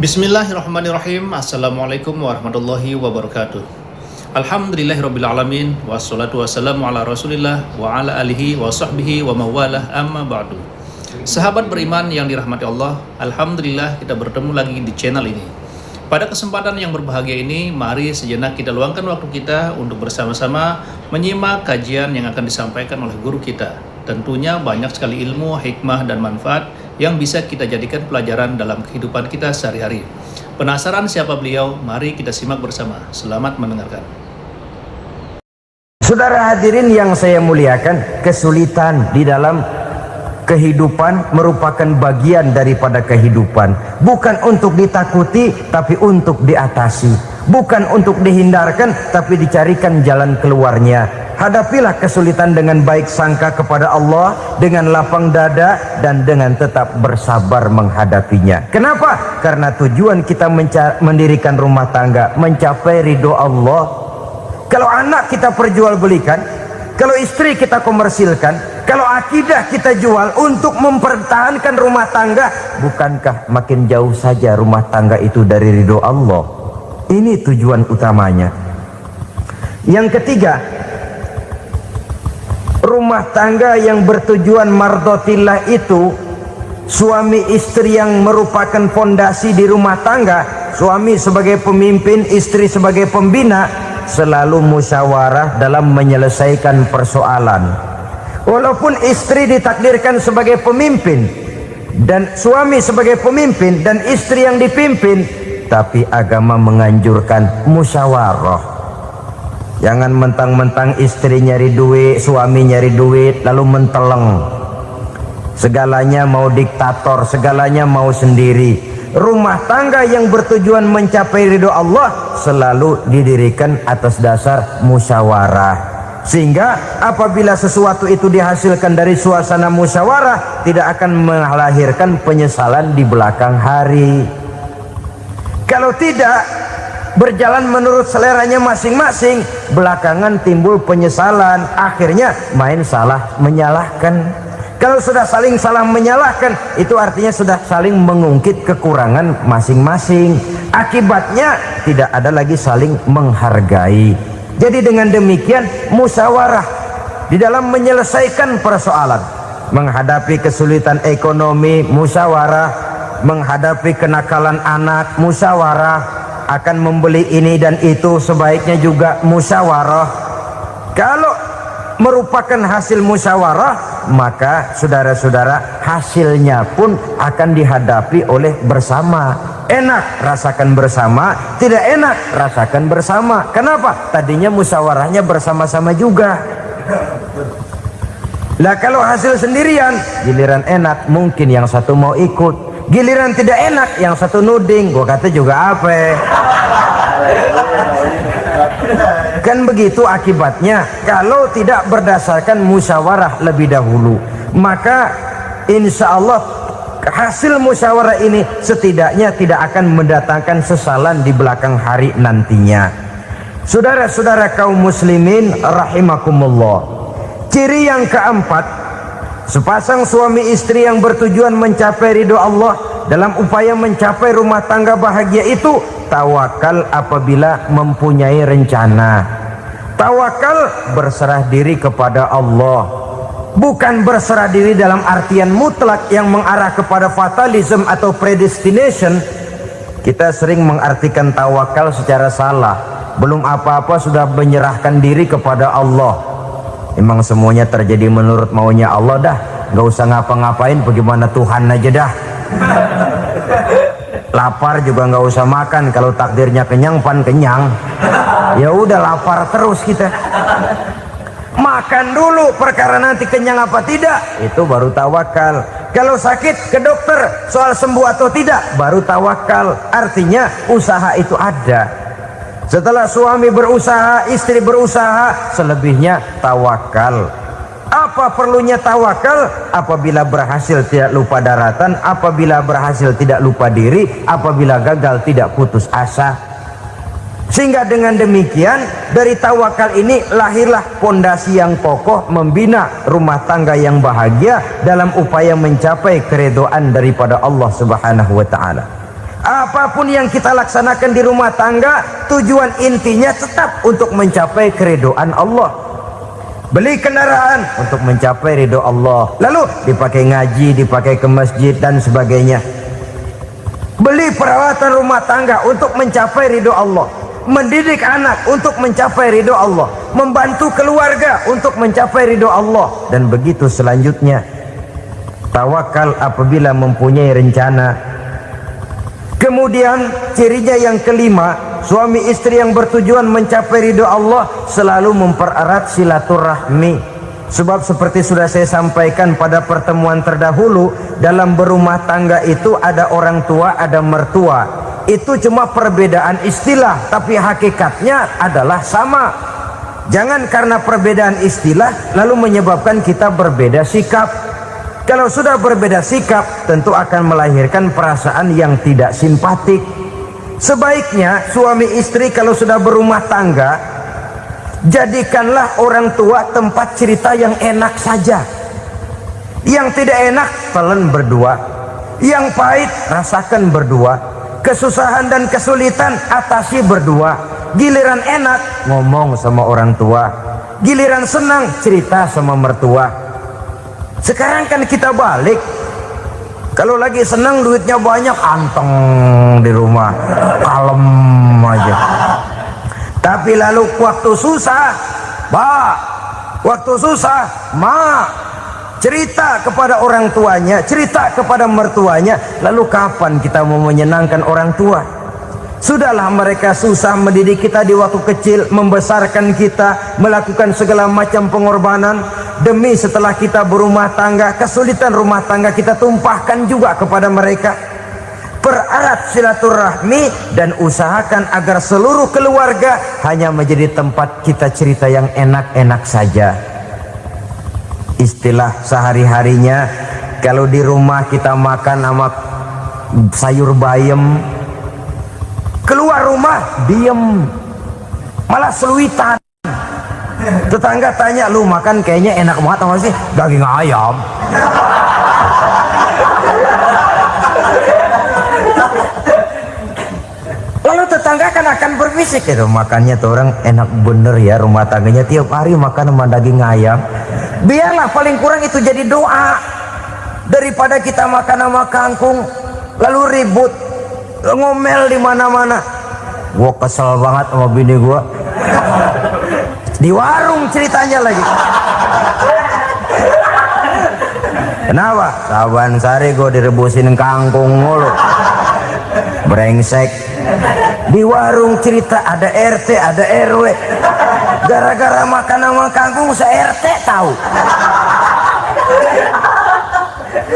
Bismillahirrahmanirrahim. Assalamualaikum warahmatullahi wabarakatuh. Alhamdulillahirrabbilalamin. Wassalatu wassalamu ala rasulillah wa ala alihi wa sahbihi wa mawalah, amma ba'du. Sahabat beriman yang dirahmati Allah, Alhamdulillah kita bertemu lagi di channel ini. Pada kesempatan yang berbahagia ini, mari sejenak kita luangkan waktu kita untuk bersama-sama menyimak kajian yang akan disampaikan oleh guru kita. Tentunya banyak sekali ilmu, hikmah, dan manfaat yang bisa kita jadikan pelajaran dalam kehidupan kita sehari-hari. Penasaran siapa beliau? Mari kita simak bersama. Selamat mendengarkan. Saudara hadirin yang saya muliakan, kesulitan di dalam kehidupan merupakan bagian daripada kehidupan. Bukan untuk ditakuti, tapi untuk diatasi. Bukan untuk dihindarkan, tapi dicarikan jalan keluarnya. Hadapilah kesulitan dengan baik sangka kepada Allah, dengan lapang dada, dan dengan tetap bersabar menghadapinya. Kenapa? Karena tujuan kita mendirikan rumah tangga, mencapai ridho Allah. Kalau anak kita perjualbelikan, kalau istri kita komersilkan, kalau akidah kita jual untuk mempertahankan rumah tangga, bukankah makin jauh saja rumah tangga itu dari ridho Allah? Ini tujuan utamanya. Yang ketiga, rumah tangga yang bertujuan mardotillah itu, suami istri yang merupakan fondasi di rumah tangga, suami sebagai pemimpin, istri sebagai pembina, selalu musyawarah dalam menyelesaikan persoalan. Walaupun istri ditakdirkan sebagai pemimpin dan suami sebagai pemimpin dan istri yang dipimpin, tapi agama menganjurkan musyawarah. Jangan mentang-mentang istri nyari duit, suami nyari duit, lalu menteleng. Segalanya mau diktator, segalanya mau sendiri. Rumah tangga yang bertujuan mencapai ridho Allah selalu didirikan atas dasar musyawarah. Sehingga apabila sesuatu itu dihasilkan dari suasana musyawarah, tidak akan melahirkan penyesalan di belakang hari. Kalau tidak, berjalan menurut seleranya masing-masing, belakangan timbul penyesalan, akhirnya main salah menyalahkan. Kalau sudah saling salah menyalahkan, itu artinya sudah saling mengungkit kekurangan masing-masing. Akibatnya tidak ada lagi saling menghargai. Jadi dengan demikian musyawarah di dalam menyelesaikan persoalan, menghadapi kesulitan ekonomi musyawarah, menghadapi kenakalan anak musyawarah, akan membeli ini dan itu sebaiknya juga musyawarah. Kalau merupakan hasil musyawarah, maka saudara-saudara hasilnya pun akan dihadapi oleh bersama. Enak rasakan bersama, tidak enak rasakan bersama. Kenapa? Tadinya musyawarahnya bersama-sama juga. Lah kalau hasil sendirian, giliran enak mungkin yang satu mau ikut, giliran tidak enak yang satu nuding, gua kata juga apa? Kan begitu akibatnya kalau tidak berdasarkan musyawarah lebih dahulu. Maka insya Allah hasil musyawarah ini setidaknya tidak akan mendatangkan sesalan di belakang hari nantinya. Saudara-saudara kaum muslimin rahimakumullah, ciri yang keempat, sepasang suami istri yang bertujuan mencapai ridho Allah dalam upaya mencapai rumah tangga bahagia itu tawakal apabila mempunyai rencana. Tawakal berserah diri kepada Allah. Bukan berserah diri dalam artian mutlak yang mengarah kepada fatalism atau predestination. Kita sering mengartikan tawakal secara salah. Belum apa-apa sudah menyerahkan diri kepada Allah. Emang semuanya terjadi menurut maunya Allah dah. Gak usah ngapa-ngapain, bagaimana Tuhan aja dah. Lapar juga nggak usah makan, kalau takdirnya kenyang pan kenyang. Ya udah lapar terus kita. Makan dulu perkara nanti kenyang apa tidak, itu baru tawakal. Kalau sakit ke dokter soal sembuh atau tidak, baru tawakal. Artinya usaha itu ada. Setelah suami berusaha, istri berusaha, selebihnya tawakal. Apa perlunya tawakal? Apabila berhasil tidak lupa daratan, apabila berhasil tidak lupa diri, apabila gagal tidak putus asa. Sehingga dengan demikian dari tawakal ini lahirlah pondasi yang kokoh membina rumah tangga yang bahagia dalam upaya mencapai keridhaan daripada Allah Subhanahu wa taala. Apapun yang kita laksanakan di rumah tangga, tujuan intinya tetap untuk mencapai keridhaan Allah. Beli kendaraan untuk mencapai ridho Allah, lalu dipakai ngaji, dipakai ke masjid dan sebagainya. Beli peralatan rumah tangga untuk mencapai ridho Allah. Mendidik anak untuk mencapai ridho Allah. Membantu keluarga untuk mencapai ridho Allah. Dan begitu selanjutnya. Tawakal apabila mempunyai rencana. Kemudian cirinya yang kelima, suami istri yang bertujuan mencapai ridho Allah selalu mempererat silaturahmi. Sebab seperti sudah saya sampaikan pada pertemuan terdahulu, dalam berumah tangga itu ada orang tua, ada mertua. Itu cuma perbedaan istilah, tapi hakikatnya adalah sama. Jangan karena perbedaan istilah lalu menyebabkan kita berbeda sikap. Kalau sudah berbeda sikap, tentu akan melahirkan perasaan yang tidak simpatik. Sebaiknya suami istri kalau sudah berumah tangga, jadikanlah orang tua tempat cerita yang enak saja. Yang tidak enak telan berdua, yang pahit rasakan berdua, kesusahan dan kesulitan atasi berdua. Giliran enak ngomong sama orang tua, giliran senang cerita sama mertua. Sekarang kan kita balik, kalau lagi senang duitnya banyak, anteng di rumah, kalem aja. Tapi lalu waktu susah, Pak, waktu susah, Ma, cerita kepada orang tuanya, cerita kepada mertuanya. Lalu kapan kita mau menyenangkan orang tua? Sudahlah mereka susah mendidik kita di waktu kecil, membesarkan kita, melakukan segala macam pengorbanan. Demi setelah kita berumah tangga, kesulitan rumah tangga kita tumpahkan juga kepada mereka. Pererat silaturahmi dan usahakan agar seluruh keluarga hanya menjadi tempat kita cerita yang enak-enak saja. Istilah sehari-harinya, kalau di rumah kita makan sama sayur bayam, keluar rumah diem, malah seluitan. Tetangga tanya, lu makan kayaknya enak banget apa sih? Daging ayam. Lalu tetangga akan berbisik, itu makannya tuh orang enak bener ya, rumah tangganya tiap hari makan sama daging ayam. Biarlah paling kurang itu jadi doa, daripada kita makan sama kangkung lalu ribut ngomel di mana-mana. Gua kesel banget sama bini gua. Di warung ceritanya lagi. Kenapa? Saban sari gue direbusin kangkung mulu. Brengsek. Di warung cerita ada RT, ada RW. Gara-gara makan sama kangkung se-RT tahu.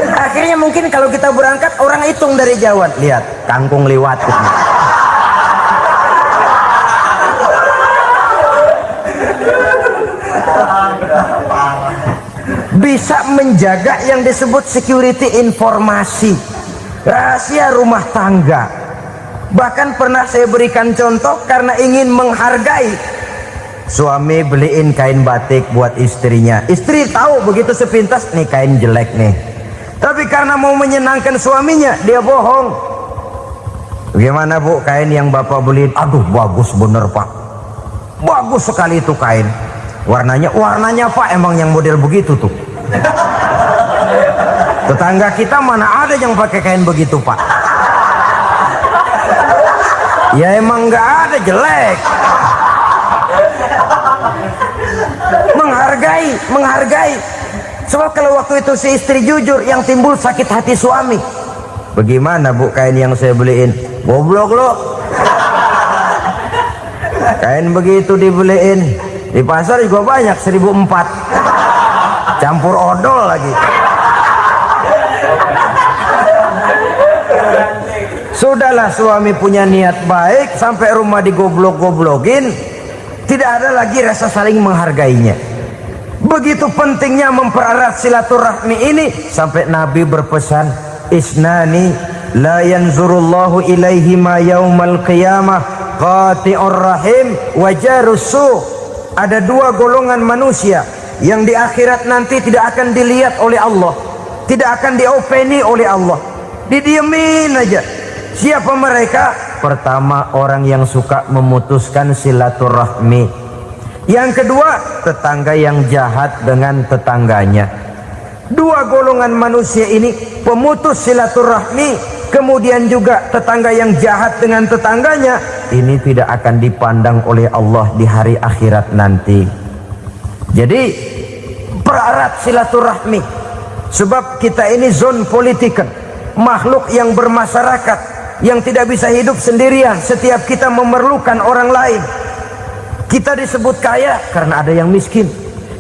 Akhirnya mungkin kalau kita berangkat orang hitung dari jauhan. Lihat, kangkung liwat. Bisa menjaga yang disebut security informasi, rahasia rumah tangga. Bahkan pernah saya berikan contoh karena ingin menghargai. Suami beliin kain batik buat istrinya, istri tahu begitu sepintas nih kain jelek nih, tapi karena mau menyenangkan suaminya dia bohong. Bagaimana Bu kain yang bapak beliin? Aduh bagus bener Pak, bagus sekali itu kain. Warnanya Pak emang yang model begitu tuh. Tetangga kita mana ada yang pakai kain begitu Pak? Ya emang nggak ada, jelek. Menghargai. Sebab kalau waktu itu si istri jujur, yang timbul sakit hati suami. Bagaimana Bu kain yang saya beliin? Goblok lo. Kain begitu dibeliin di pasar juga banyak 1.400, campur odol lagi. Sudahlah suami punya niat baik, sampai rumah digoblok-goblokin, tidak ada lagi rasa saling menghargainya. Begitu pentingnya mempererat silaturahmi ini, sampai Nabi berpesan, isnani la yanzurullahu ilaihima yaumal qiyamah qati'ur rahim wa jarus su. Ada dua golongan manusia yang di akhirat nanti tidak akan dilihat oleh Allah, tidak akan diopeni oleh Allah, didiemin aja. Siapa mereka? Pertama, orang yang suka memutuskan silaturahmi. Yang kedua, tetangga yang jahat dengan tetangganya. Dua golongan manusia ini, pemutus silaturahmi, kemudian juga tetangga yang jahat dengan tetangganya, ini tidak akan dipandang oleh Allah di hari akhirat nanti. Jadi pererat silaturahmi, sebab kita ini zon politiken, makhluk yang bermasyarakat, yang tidak bisa hidup sendirian. Setiap kita memerlukan orang lain. Kita disebut kaya karena ada yang miskin,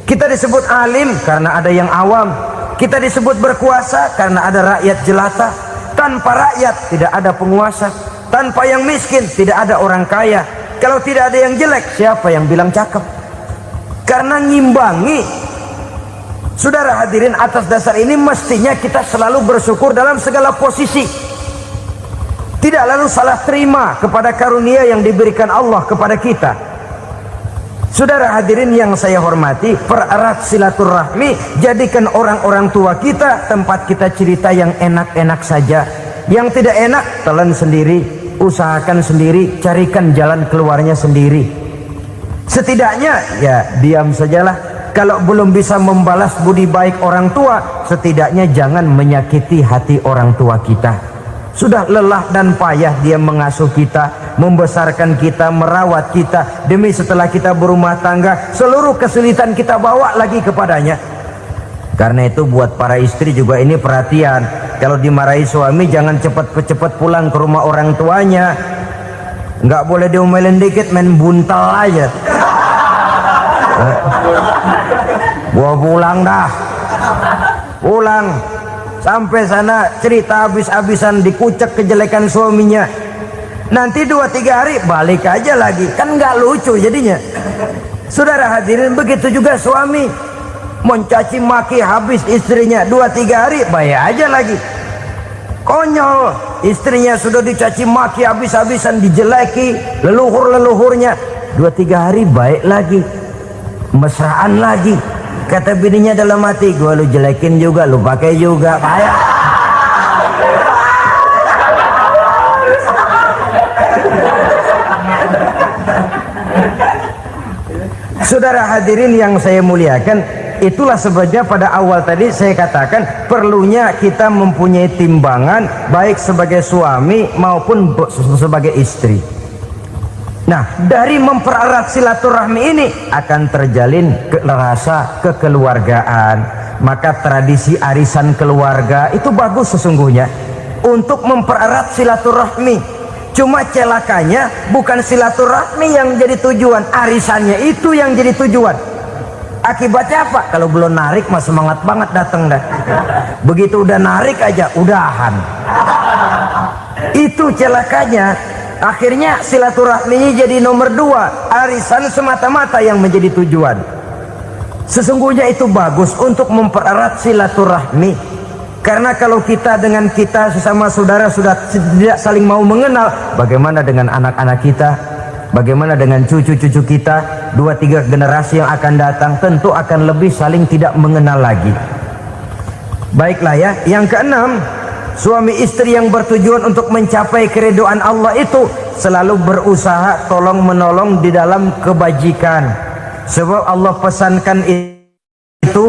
kita disebut alim karena ada yang awam, kita disebut berkuasa karena ada rakyat jelata. Tanpa rakyat tidak ada penguasa, tanpa yang miskin tidak ada orang kaya. Kalau tidak ada yang jelek, siapa yang bilang cakep? Karena ngimbangi. Saudara hadirin, atas dasar ini mestinya kita selalu bersyukur dalam segala posisi, tidak lalu salah terima kepada karunia yang diberikan Allah kepada kita. Saudara hadirin yang saya hormati, pererat silaturahmi, jadikan orang-orang tua kita tempat kita cerita yang enak-enak saja. Yang tidak enak, telan sendiri, usahakan sendiri, carikan jalan keluarnya sendiri. Setidaknya ya diam sajalah. Kalau belum bisa membalas budi baik orang tua, setidaknya jangan menyakiti hati orang tua kita. Sudah lelah dan payah dia mengasuh kita, membesarkan kita, merawat kita, demi setelah kita berumah tangga, seluruh kesulitan kita bawa lagi kepadanya. Karena itu buat para istri juga ini perhatian. Kalau dimarahi suami, jangan cepat-cepat pulang ke rumah orang tuanya. Nggak boleh diomelin dikit, main buntal aja. Gua pulang dah. Pulang. Sampai sana cerita habis-habisan, dikucek kejelekan suaminya. Nanti 2-3 hari balik aja lagi. Kan nggak lucu jadinya. Saudara hadirin, begitu juga suami. Mencaci maki habis istrinya, 2-3 hari bayar aja lagi. Konyol, istrinya sudah dicaci maki habis-habisan, dijeleki leluhur-leluhurnya, 2-3 hari baik lagi, mesraan lagi. Kata bininya dalam hati, gua lu jelekin juga, lu pakai juga, kayak. Saudara hadirin yang saya muliakan, itulah sebabnya pada awal tadi saya katakan perlunya kita mempunyai timbangan baik sebagai suami maupun sebagai istri. Nah, dari mempererat silaturahmi ini akan terjalin rasa kekeluargaan. Maka tradisi arisan keluarga itu bagus sesungguhnya untuk mempererat silaturahmi. Cuma celakanya bukan silaturahmi yang jadi tujuan, arisannya itu yang jadi tujuan. Akibatnya apa? Kalau belum narik mah semangat banget datang dah. Begitu udah narik aja udahan. Itu celakanya. Akhirnya silaturahmi jadi nomor 2, arisan semata-mata yang menjadi tujuan. Sesungguhnya itu bagus untuk mempererat silaturahmi. Karena kalau kita dengan kita sesama saudara sudah tidak saling mau mengenal, bagaimana dengan anak-anak kita? Bagaimana dengan cucu-cucu kita? 2-3 generasi yang akan datang tentu akan lebih saling tidak mengenal lagi. Baiklah ya, yang keenam, suami istri yang bertujuan untuk mencapai keridhaan Allah itu selalu berusaha tolong menolong di dalam kebajikan. Sebab Allah pesankan itu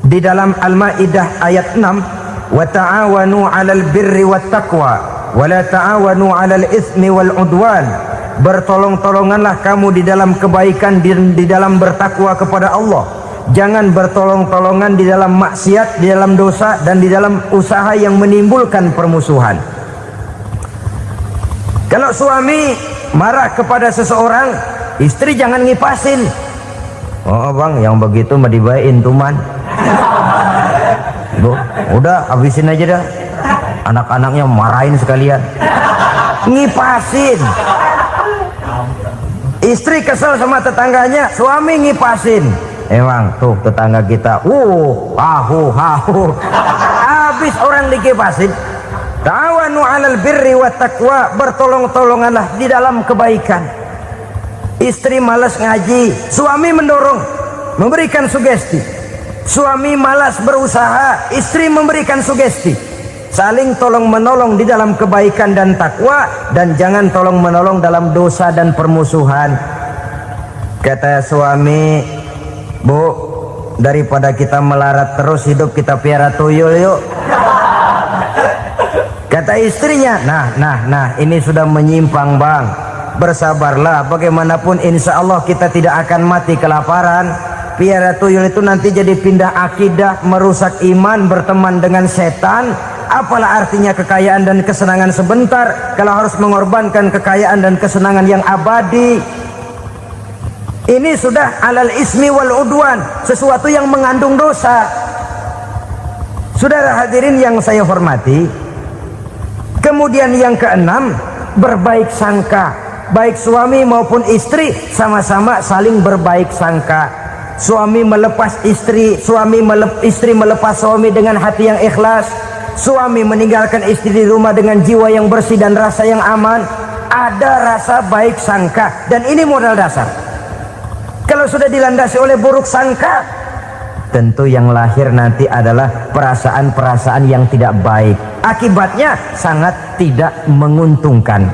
di dalam Al-Maidah ayat 6, wa ta'awanu 'alal birri wat taqwa wa la ta'awanu 'alal itsmi wal 'udwan. Bertolong-tolonganlah kamu di dalam kebaikan, di dalam bertakwa kepada Allah. Jangan bertolong-tolongan di dalam maksiat, di dalam dosa, dan di dalam usaha yang menimbulkan permusuhan. Kalau suami marah kepada seseorang, istri jangan ngipasin. Oh bang, yang begitu mah dibayain tuman. Bu, udah habisin aja dah. Anak-anaknya marahin sekalian. Ngipasin. Istri kesel sama tetangganya, suami ngipasin. Emang tuh tetangga kita, hahu. Habis orang dikipasin. Ta'awanu 'alal birri wat taqwa, bertolong-tolonganlah di dalam kebaikan. Istri malas ngaji, suami mendorong, memberikan sugesti. Suami malas berusaha, istri memberikan sugesti. saling tolong menolong di dalam kebaikan dan takwa, dan jangan tolong menolong dalam dosa dan permusuhan. Kata suami, "Bu, daripada kita melarat terus hidup, kita piara tuyul yuk." Kata istrinya, nah ini sudah menyimpang bang, bersabarlah, bagaimanapun insya Allah kita tidak akan mati kelaparan. Piara tuyul itu nanti jadi pindah akidah, merusak iman, berteman dengan setan. Apalah artinya kekayaan dan kesenangan sebentar kalau harus mengorbankan kekayaan dan kesenangan yang abadi. Ini sudah alal ismi wal udwan, sesuatu yang mengandung dosa. Saudara hadirin yang saya hormati, kemudian yang keenam, berbaik sangka. Baik suami maupun istri sama-sama saling berbaik sangka. Suami melepas istri, istri melepas suami dengan hati yang ikhlas. Suami meninggalkan istri di rumah dengan jiwa yang bersih dan rasa yang aman. Ada rasa baik sangka, dan ini modal dasar. Kalau sudah dilandasi oleh buruk sangka, tentu yang lahir nanti adalah perasaan-perasaan yang tidak baik. Akibatnya sangat tidak menguntungkan.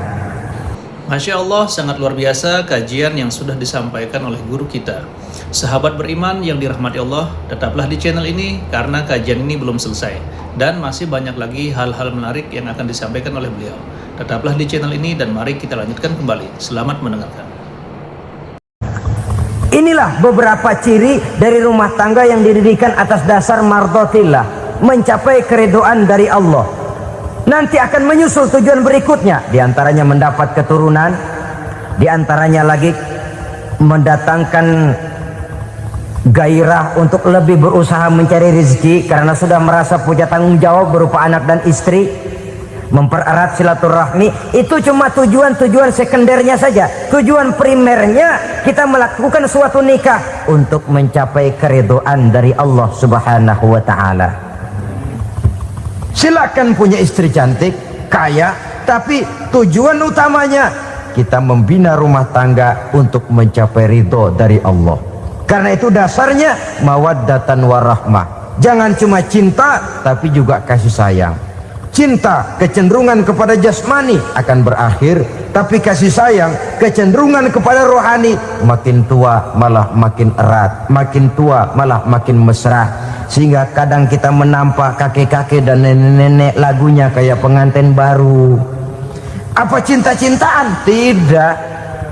Masya Allah, sangat luar biasa kajian yang sudah disampaikan oleh guru kita. Sahabat beriman yang dirahmati Allah, tetaplah di channel ini karena kajian ini belum selesai. Dan masih banyak lagi hal-hal menarik yang akan disampaikan oleh beliau. Tetaplah di channel ini dan mari kita lanjutkan kembali. Selamat mendengarkan. Inilah beberapa ciri dari rumah tangga yang didirikan atas dasar mardhatillah, mencapai keridhaan dari Allah. Nanti akan menyusul tujuan berikutnya, diantaranya mendapat keturunan, diantaranya lagi mendatangkan gairah untuk lebih berusaha mencari rezeki karena sudah merasa punya tanggung jawab berupa anak dan istri. Mempererat silaturahmi, itu cuma tujuan-tujuan sekundernya saja. Tujuan primernya kita melakukan suatu nikah untuk mencapai keridhaan dari Allah Subhanahu wa taala. Silakan punya istri cantik, kaya, tapi tujuan utamanya kita membina rumah tangga untuk mencapai ridho dari Allah. Karena itu dasarnya mawaddatan warahmah. Jangan cuma cinta tapi juga kasih sayang. Cinta, kecenderungan kepada jasmani akan berakhir, tapi kasih sayang, kecenderungan kepada rohani, makin tua malah makin erat, makin tua malah makin mesra. Sehingga kadang kita menampak kakek-kakek dan nenek-nenek lagunya kayak pengantin baru. Apa cinta-cintaan? Tidak.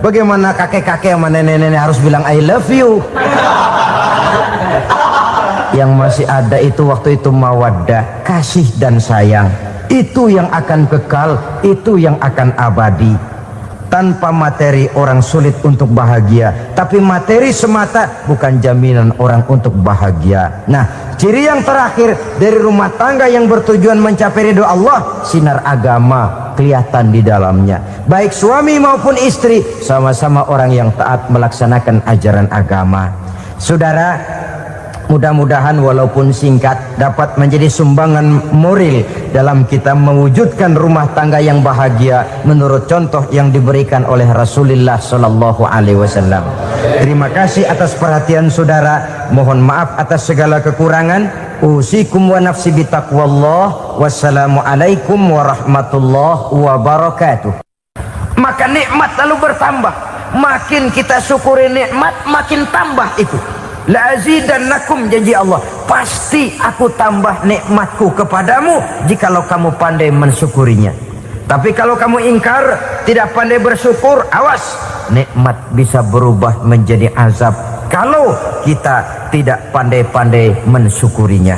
Bagaimana kakek-kakek sama nenek-nenek harus bilang I love you? Yang masih ada itu waktu itu mawaddah, kasih dan sayang. Itu yang akan kekal, itu yang akan abadi. Tanpa materi orang sulit untuk bahagia, tapi materi semata bukan jaminan orang untuk bahagia. Nah, ciri yang terakhir dari rumah tangga yang bertujuan mencapai ridho Allah, sinar agama kelihatan di dalamnya. Baik suami maupun istri sama-sama orang yang taat melaksanakan ajaran agama. Saudara, mudah-mudahan walaupun singkat dapat menjadi sumbangan moral dalam kita mewujudkan rumah tangga yang bahagia menurut contoh yang diberikan oleh Rasulullah Sallallahu Alaihi Wasallam. Terima kasih atas perhatian saudara. Mohon maaf atas segala kekurangan. Usikum wa nafsi bitaqwallah. Wassalamualaikum warahmatullahi wabarakatuh. Maka nikmat lalu bertambah. Makin kita syukuri nikmat, makin tambah itu. La azidannakum, janji Allah, pasti aku tambah nikmatku kepadamu jikalau kamu pandai mensyukurinya. Tapi kalau kamu ingkar, tidak pandai bersyukur, awas, nikmat bisa berubah menjadi azab kalau kita tidak pandai-pandai mensyukurinya.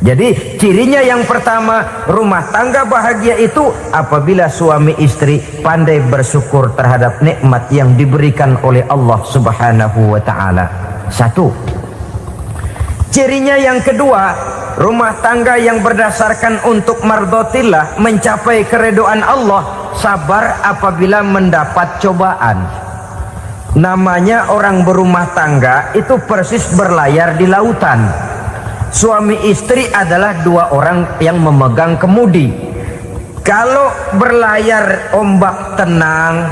Jadi cirinya yang pertama, rumah tangga bahagia itu apabila suami istri pandai bersyukur terhadap nikmat yang diberikan oleh Allah Subhanahu wa taala. Satu. Cirinya yang kedua, rumah tangga yang berdasarkan untuk mardhatillah, mencapai keridhaan Allah, sabar apabila mendapat cobaan. Namanya orang berumah tangga itu persis berlayar di lautan. Suami istri adalah dua orang yang memegang kemudi. Kalau berlayar ombak tenang,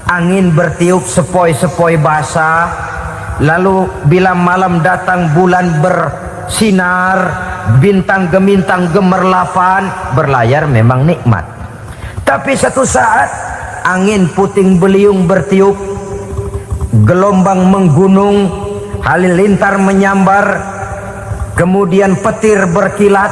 angin bertiup sepoi-sepoi basah, lalu bila malam datang bulan bersinar, bintang gemintang gemerlapan, berlayar memang nikmat. Tapi satu saat angin puting beliung bertiup, gelombang menggunung, halilintar menyambar, kemudian petir berkilat.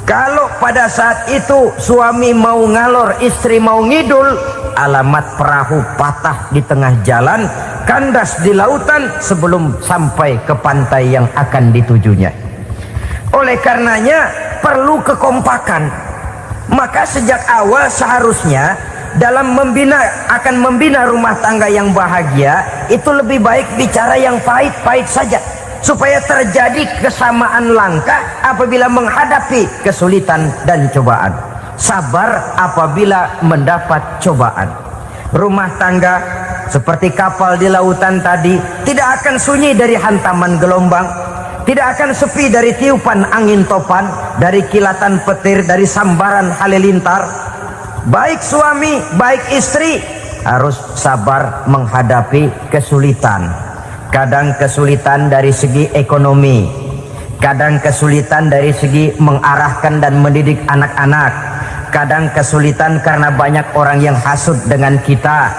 Kalau pada saat itu suami mau ngalor, istri mau ngidul, alamat perahu patah di tengah jalan, kandas di lautan sebelum sampai ke pantai yang akan ditujunya. Oleh karenanya perlu kekompakan. Maka sejak awal seharusnya dalam akan membina rumah tangga yang bahagia itu lebih baik bicara yang pahit-pahit saja, supaya terjadi kesamaan langkah apabila menghadapi kesulitan dan cobaan, sabar apabila mendapat cobaan. Rumah tangga seperti kapal di lautan tadi tidak akan sunyi dari hantaman gelombang, tidak akan sepi dari tiupan angin topan, dari kilatan petir, dari sambaran halilintar. Baik suami, baik istri harus sabar menghadapi kesulitan. Kadang kesulitan dari segi ekonomi, kadang kesulitan dari segi mengarahkan dan mendidik anak-anak, kadang kesulitan karena banyak orang yang hasut dengan kita,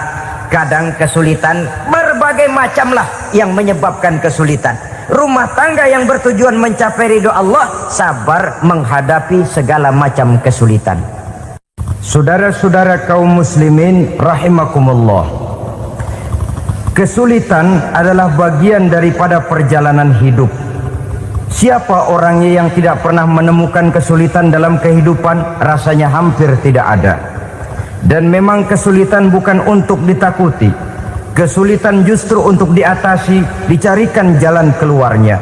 kadang kesulitan berbagai macam lah yang menyebabkan kesulitan. Rumah tangga yang bertujuan mencapai ridho Allah sabar menghadapi segala macam kesulitan. Saudara-saudara kaum muslimin rahimakumullah, kesulitan adalah bagian daripada perjalanan hidup. Siapa orangnya yang tidak pernah menemukan kesulitan dalam kehidupan? Rasanya hampir tidak ada. Dan memang kesulitan bukan untuk ditakuti, kesulitan justru untuk diatasi, dicarikan jalan keluarnya.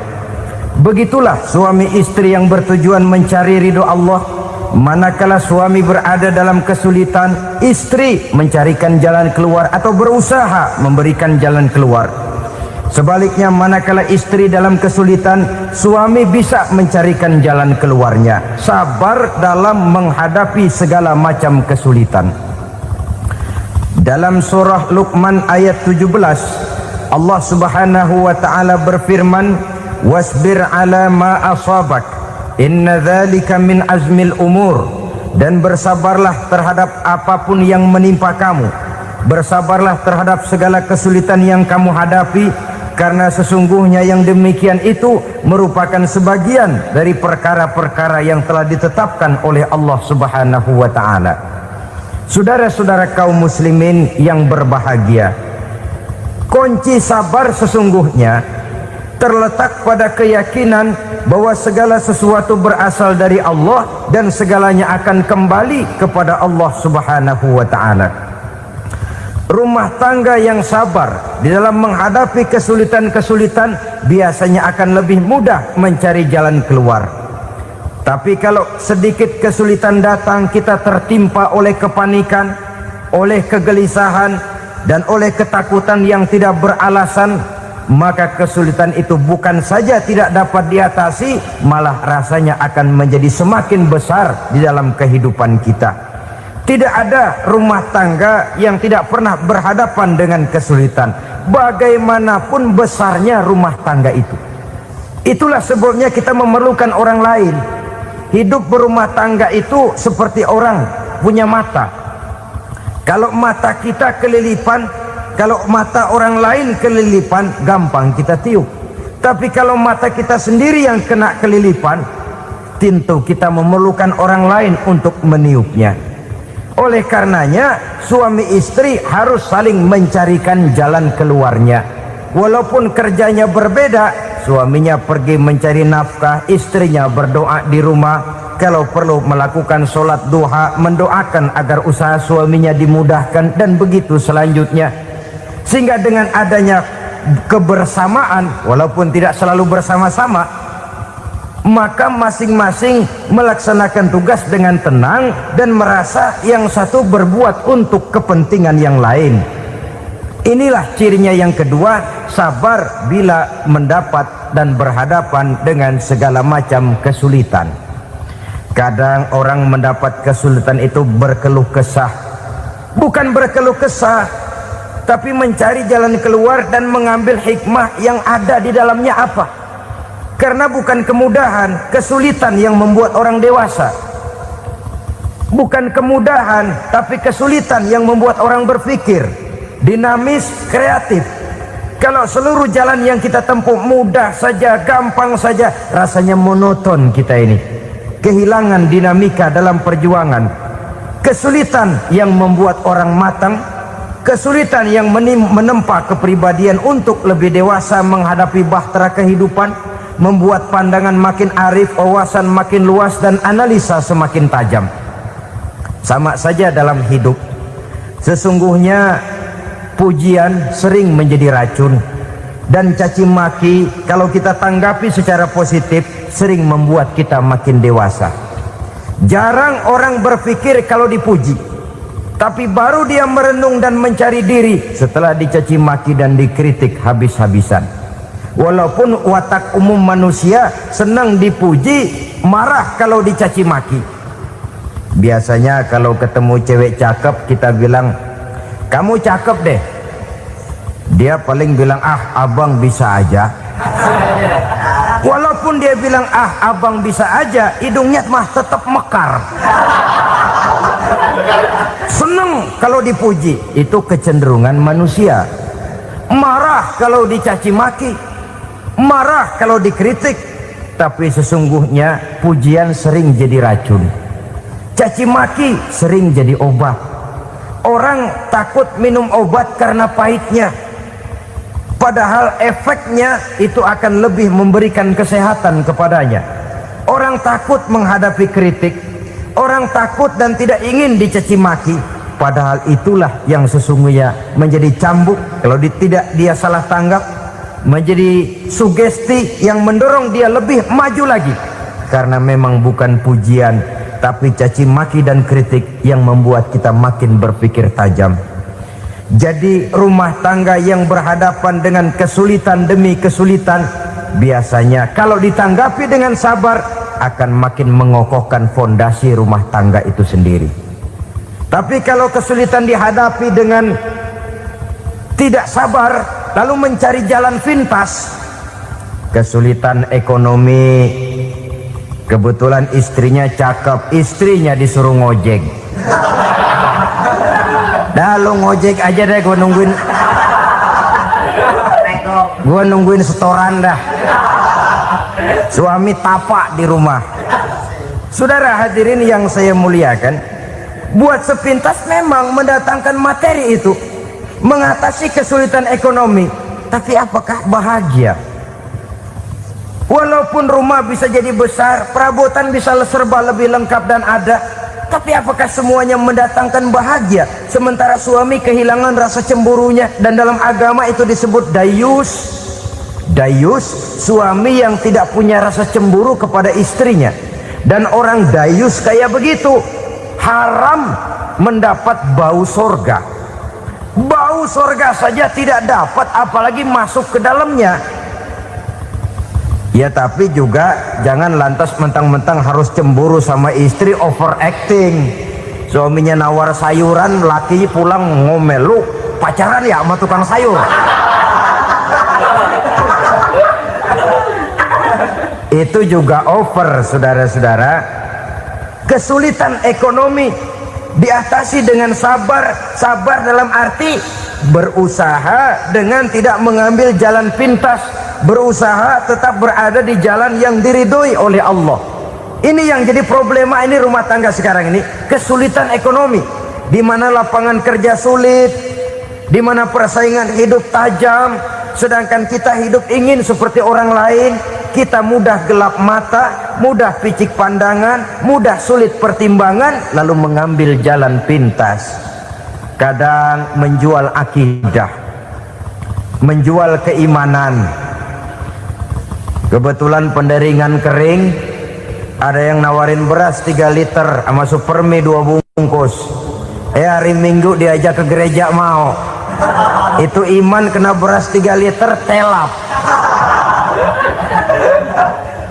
Begitulah suami istri yang bertujuan mencari ridho Allah. Manakala suami berada dalam kesulitan, istri mencarikan jalan keluar atau berusaha memberikan jalan keluar. Sebaliknya, manakala istri dalam kesulitan, suami bisa mencarikan jalan keluarnya. Sabar dalam menghadapi segala macam kesulitan. Dalam surah Luqman ayat 17, Allah Subhanahu wa taala berfirman, "Wasbir 'ala ma asabak. Inna dzalika min azmil umur." Dan bersabarlah terhadap apapun yang menimpa kamu. Bersabarlah terhadap segala kesulitan yang kamu hadapi, karena sesungguhnya yang demikian itu merupakan sebagian dari perkara-perkara yang telah ditetapkan oleh Allah Subhanahu wa taala. Saudara-saudara kaum muslimin yang berbahagia, kunci sabar sesungguhnya terletak pada keyakinan bahwa segala sesuatu berasal dari Allah dan segalanya akan kembali kepada Allah Subhanahu wa taala. Rumah tangga yang sabar di dalam menghadapi kesulitan-kesulitan biasanya akan lebih mudah mencari jalan keluar. Tapi kalau sedikit kesulitan datang, kita tertimpa oleh kepanikan, oleh kegelisahan, dan oleh ketakutan yang tidak beralasan, maka kesulitan itu bukan saja tidak dapat diatasi, malah rasanya akan menjadi semakin besar di dalam kehidupan kita. Tidak ada rumah tangga yang tidak pernah berhadapan dengan kesulitan, bagaimanapun besarnya rumah tangga itu. Itulah sebabnya kita memerlukan orang lain. Hidup berumah tangga itu seperti orang punya mata. Kalau mata kita kelilipan, kalau mata orang lain kelilipan, gampang kita tiup. Tapi kalau mata kita sendiri yang kena kelilipan, tentu kita memerlukan orang lain untuk meniupnya. Oleh karenanya, suami istri harus saling mencarikan jalan keluarnya. Walaupun kerjanya berbeda, suaminya pergi mencari nafkah, istrinya berdoa di rumah. Kalau perlu melakukan sholat duha, mendoakan agar usaha suaminya dimudahkan, dan begitu selanjutnya. Sehingga dengan adanya kebersamaan, walaupun tidak selalu bersama-sama, maka masing-masing melaksanakan tugas dengan tenang dan merasa yang satu berbuat untuk kepentingan yang lain. Inilah cirinya yang kedua, sabar bila mendapat dan berhadapan dengan segala macam kesulitan. Kadang orang mendapat kesulitan itu berkeluh kesah. Bukan berkeluh kesah, tapi mencari jalan keluar dan mengambil hikmah yang ada di dalamnya apa. Karena bukan kemudahan, kesulitan yang membuat orang dewasa. Bukan kemudahan, tapi kesulitan yang membuat orang berpikir dinamis, kreatif. Kalau seluruh jalan yang kita tempuh mudah saja, gampang saja, rasanya monoton kita ini. Kehilangan dinamika dalam perjuangan. Kesulitan yang membuat orang matang, kesulitan yang menempa kepribadian untuk lebih dewasa menghadapi bahtera kehidupan, membuat pandangan makin arif, wawasan makin luas, dan analisa semakin tajam. Sama saja dalam hidup. Sesungguhnya pujian sering menjadi racun, dan caci maki kalau kita tanggapi secara positif sering membuat kita makin dewasa. Jarang orang berpikir kalau dipuji, tapi baru dia merenung dan mencari diri setelah dicaci maki dan dikritik habis-habisan. Walaupun watak umum manusia senang dipuji, marah kalau dicaci maki. Biasanya kalau ketemu cewek cakep kita bilang, kamu cakep deh. Dia paling bilang, ah abang bisa aja. Walaupun dia bilang, ah abang bisa aja, hidungnya mah tetap mekar. Seneng kalau dipuji, itu kecenderungan manusia. Marah kalau dicaci maki, marah kalau dikritik. Tapi sesungguhnya pujian sering jadi racun, caci maki sering jadi obat. Orang takut minum obat karena pahitnya, padahal efeknya itu akan lebih memberikan kesehatan kepadanya. Orang takut menghadapi kritik, orang takut dan tidak ingin dicaci maki, padahal itulah yang sesungguhnya menjadi cambuk kalau tidak dia salah tanggap, menjadi sugesti yang mendorong dia lebih maju lagi. Karena memang bukan pujian, tapi caci maki dan kritik yang membuat kita makin berpikir tajam. Jadi rumah tangga yang berhadapan dengan kesulitan demi kesulitan, biasanya kalau ditanggapi dengan sabar akan makin mengokohkan fondasi rumah tangga itu sendiri. Tapi kalau kesulitan dihadapi dengan tidak sabar, lalu mencari jalan pintas, kesulitan ekonomi, kebetulan istrinya cakep, istrinya disuruh ngojek. Dah lu ngojek aja deh, gua nungguin setoran dah. Suami tapak di rumah. Saudara hadirin yang saya muliakan, buat sepintas memang mendatangkan materi itu, mengatasi kesulitan ekonomi, tapi apakah bahagia? Walaupun rumah bisa jadi besar, perabotan bisa serba lebih lengkap dan ada, tapi apakah semuanya mendatangkan bahagia? Sementara suami kehilangan rasa cemburunya, dan dalam agama itu disebut dayus. Dayus, suami yang tidak punya rasa cemburu kepada istrinya. Dan orang dayus kayak begitu haram mendapat bau sorga. Bau sorga saja tidak dapat, apalagi masuk ke dalamnya. Ya tapi juga jangan lantas mentang-mentang harus cemburu sama istri, overacting. Suaminya nawar sayuran, laki pulang ngomel, lu pacaran ya sama tukang sayur. Itu juga over, saudara-saudara. Kesulitan ekonomi diatasi dengan sabar. Sabar dalam arti berusaha dengan tidak mengambil jalan pintas, berusaha tetap berada di jalan yang diridhoi oleh Allah. Ini yang jadi problema ini rumah tangga sekarang ini, kesulitan ekonomi, di mana lapangan kerja sulit, di mana persaingan hidup tajam, sedangkan kita hidup ingin seperti orang lain. Kita mudah gelap mata, mudah picik pandangan, mudah sulit pertimbangan, lalu mengambil jalan pintas. Kadang menjual akidah, menjual keimanan. Kebetulan penderingan kering, ada yang nawarin beras 3 liter sama supermi 2 bungkus. Hari Minggu diajak ke gereja mau. Itu iman kena beras 3 liter telap.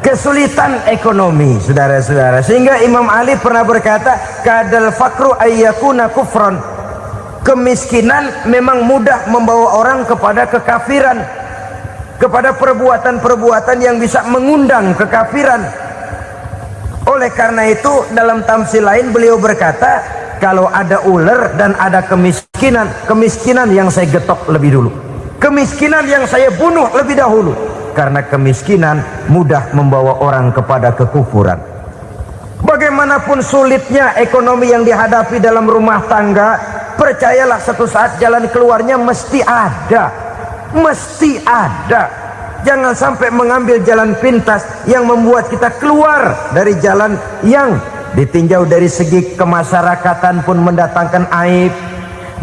Kesulitan ekonomi, saudara-saudara, sehingga Imam Ali pernah berkata, kadal fakru ayyakuna kufron. Kemiskinan memang mudah membawa orang kepada kekafiran. kepada perbuatan-perbuatan yang bisa mengundang kekafiran. Oleh karena itu dalam tamsil lain beliau berkata, kalau ada ular dan ada kemiskinan yang saya getok lebih dulu, kemiskinan yang saya bunuh lebih dahulu, karena kemiskinan mudah membawa orang kepada kekufuran. Bagaimanapun sulitnya ekonomi yang dihadapi dalam rumah tangga, percayalah satu saat jalan keluarnya mesti ada, mesti ada. Jangan sampai mengambil jalan pintas yang membuat kita keluar dari jalan yang ditinjau dari segi kemasyarakatan pun mendatangkan aib,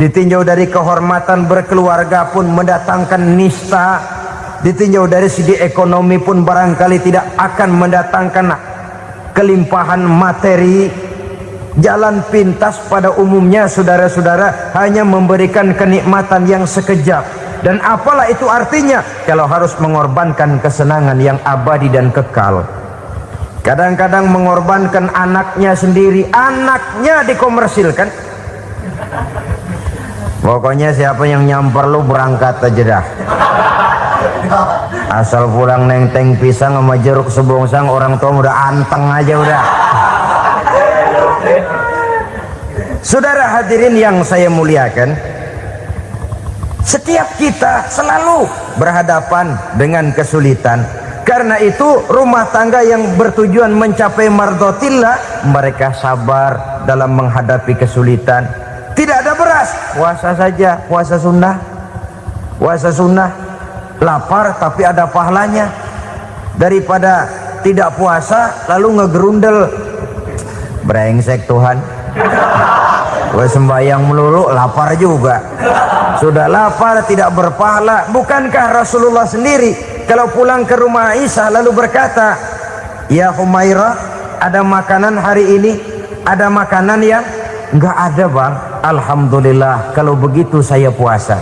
ditinjau dari kehormatan berkeluarga pun mendatangkan nista, ditinjau dari segi ekonomi pun barangkali tidak akan mendatangkan kelimpahan materi. Jalan pintas pada umumnya saudara-saudara hanya memberikan kenikmatan yang sekejap, dan apalah itu artinya kalau harus mengorbankan kesenangan yang abadi dan kekal. Kadang-kadang mengorbankan anaknya sendiri, anaknya dikomersilkan. Pokoknya siapa yang nyamper lu berangkat aja dah, asal pulang nenteng pisang sama jeruk sebongsang, orang tua udah anteng aja udah. Saudara hadirin yang saya muliakan, setiap kita selalu berhadapan dengan kesulitan. Karena itu rumah tangga yang bertujuan mencapai mardhatillah, mereka sabar dalam menghadapi kesulitan. Tidak ada beras, puasa saja, puasa sunnah, puasa sunnah. Lapar tapi ada pahalanya, daripada tidak puasa lalu ngegerundel. Brengsek Tuhan, gue sembahyang melulu lapar juga, sudah lapar tidak berpahala. Bukankah Rasulullah sendiri kalau pulang ke rumah Aisyah lalu berkata, ya Humairah, ada makanan hari ini? Ada makanan yang enggak ada bang. Alhamdulillah kalau begitu saya puasa.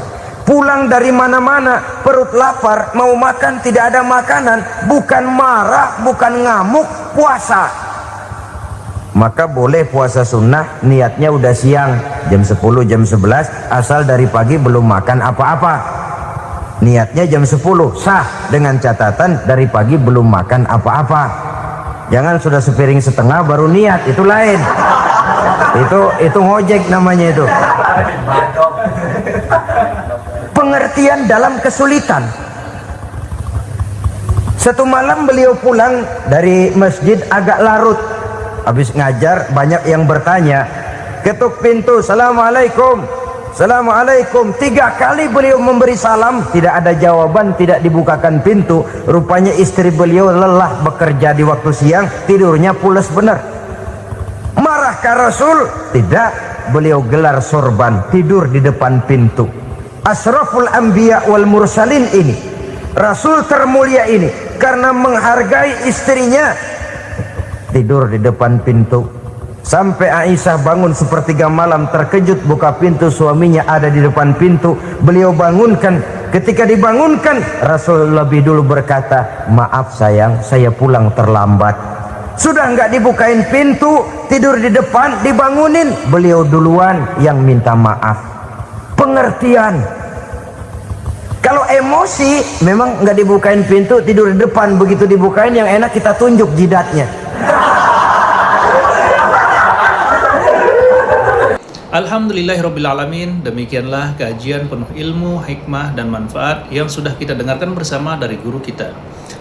Pulang dari mana-mana perut lapar, mau makan tidak ada makanan, bukan marah, bukan ngamuk, puasa. Maka boleh puasa sunnah, niatnya udah siang, jam 10, jam 11, asal dari pagi belum makan apa-apa. Niatnya jam 10, sah, dengan catatan dari pagi belum makan apa-apa. Jangan sudah sepiring setengah baru niat, itu lain. Itu ngojek namanya itu. Pengertian dalam kesulitan. Satu malam beliau pulang dari masjid agak larut. Habis ngajar banyak yang bertanya, ketuk pintu, assalamualaikum, assalamualaikum. 3 kali beliau memberi salam, tidak ada jawaban, tidak dibukakan pintu. Rupanya istri beliau lelah bekerja di waktu siang, tidurnya pules benar. Marahkah Rasul? Tidak, beliau gelar sorban, tidur di depan pintu. Asraful anbiya wal mursalin ini, Rasul termulia ini, karena menghargai istrinya, tidur di depan pintu. Sampai Aisyah bangun sepertiga malam, terkejut buka pintu, suaminya ada di depan pintu. Beliau bangunkan. Ketika dibangunkan, Rasul lebih dulu berkata, maaf sayang, saya pulang terlambat. Sudah nggak dibukain pintu, tidur di depan, dibangunin, beliau duluan yang minta maaf. Pengertian. Kalau emosi memang nggak dibukain pintu, tidur di depan, begitu dibukain yang enak kita tunjuk jidatnya. Alhamdulillahirrabbilalamin. Demikianlah kajian penuh ilmu, hikmah, dan manfaat yang sudah kita dengarkan bersama dari guru kita.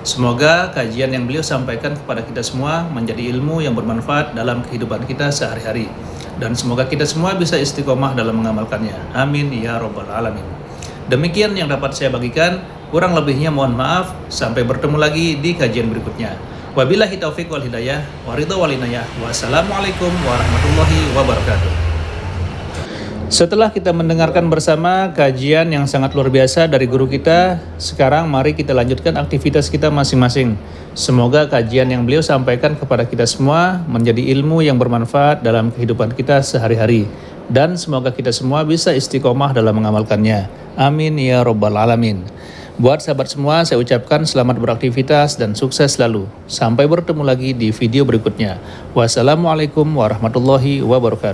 Semoga kajian yang beliau sampaikan kepada kita semua menjadi ilmu yang bermanfaat dalam kehidupan kita sehari-hari, dan semoga kita semua bisa istiqomah dalam mengamalkannya. Amin ya rabbal alamin. Demikian yang dapat saya bagikan, kurang lebihnya mohon maaf. Sampai bertemu lagi di kajian berikutnya. Wabillahi taufiq wal hidayah, waridha wal inayah. Wassalamualaikum warahmatullahi wabarakatuh. Setelah kita mendengarkan bersama kajian yang sangat luar biasa dari guru kita, sekarang mari kita lanjutkan aktivitas kita masing-masing. Semoga kajian yang beliau sampaikan kepada kita semua menjadi ilmu yang bermanfaat dalam kehidupan kita sehari-hari, dan semoga kita semua bisa istiqomah dalam mengamalkannya. Amin ya rabbal alamin. Buat sahabat semua, saya ucapkan selamat beraktivitas dan sukses selalu. Sampai bertemu lagi di video berikutnya. Wassalamualaikum warahmatullahi wabarakatuh.